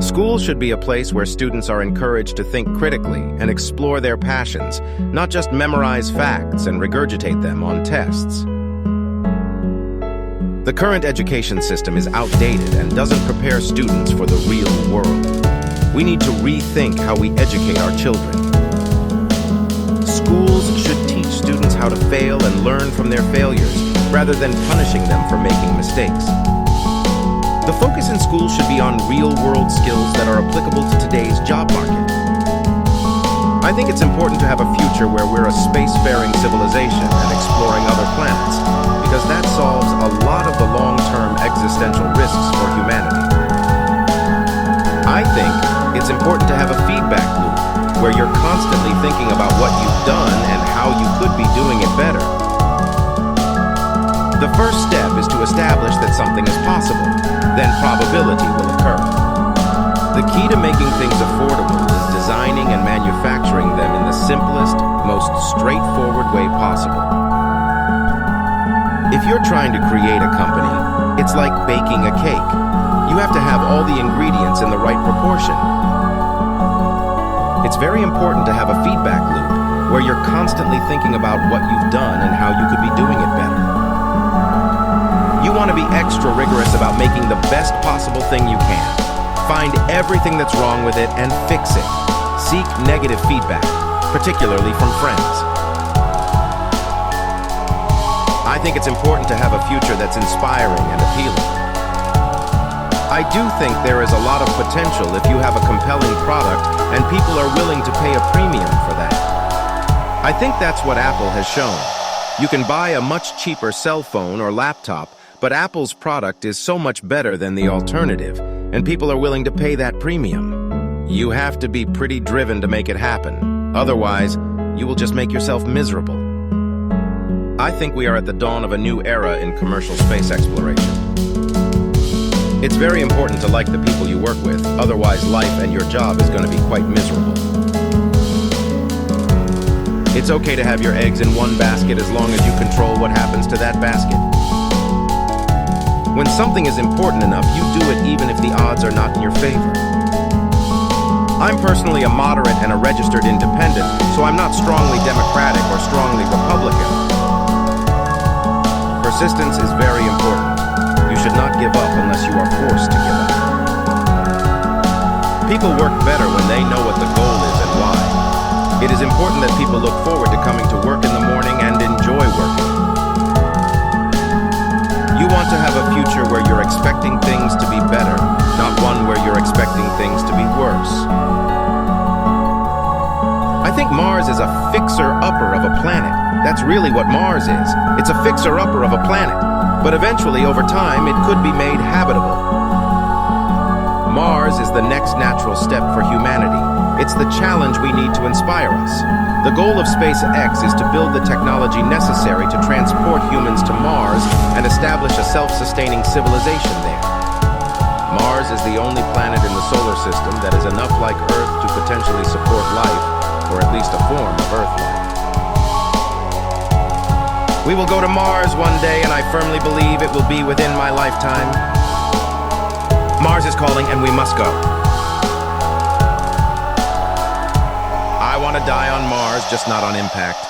School should be a place where students are encouraged to think critically and explore their passions, not just memorize facts and regurgitate them on tests. The current education system is outdated and doesn't prepare students for the real world. We need to rethink how we educate our children. Schools should teach students how to fail and learn from their failures, rather than punishing them for making mistakes. The focus in school should be on real-world skills that are applicable to today's job market. I think it's important to have a future where we're a spacefaring civilization and exploring other planets, because that solves a lot of the long-term existential risks for humanity. I think it's important to have a feedback loop, where you're constantly thinking about what you've done and how you could be doing it better. The first step is to establish that something is possible, then probability will occur. The key to making things affordable is designing and manufacturing them in the simplest, most straightforward way possible. If you're trying to create a company, it's like baking a cake. You have to have all the ingredients in the right proportion. It's very important to have a feedback loop where you're constantly thinking about what you've done and how you could be doing it better. You want to be extra rigorous about making the best possible thing you can. Find everything that's wrong with it and fix it. Seek negative feedback, particularly from friends. I think it's important to have a future that's inspiring and appealing. I do think there is a lot of potential if you have a compelling product and people are willing to pay a premium for that. I think that's what Apple has shown. You can buy a much cheaper cell phone or laptop, but Apple's product is so much better than the alternative, and people are willing to pay that premium. You have to be pretty driven to make it happen. Otherwise, you will just make yourself miserable. I think we are at the dawn of a new era in commercial space exploration. It's very important to like the people you work with, otherwise life and your job is going to be quite miserable. It's okay to have your eggs in one basket as long as you control what happens to that basket. When something is important enough, you do it even if the odds are not in your favor. I'm personally a moderate and a registered independent, so I'm not strongly Democratic or strongly Republican. Persistence is very important. You should not give up unless you are forced to give up. People work better when they know what the goal is and why. It is important that people look forward to coming to work in the morning and enjoy working. You want to have a future where you're expecting things to be better, not one where you're expecting things to be worse. I think Mars is a fixer-upper of a planet. That's really what Mars is. It's a fixer-upper of a planet. But eventually, over time, it could be made habitable. Mars is the next natural step for humanity. It's the challenge we need to inspire us. The goal of SpaceX is to build the technology necessary to transport humans to Mars and establish a self-sustaining civilization there. Mars is the only planet in the solar system that is enough like Earth to potentially support life, or at least a form of Earth life. We will go to Mars one day, and I firmly believe it will be within my lifetime. Mars is calling, and we must go. I want to die on Mars, just not on impact.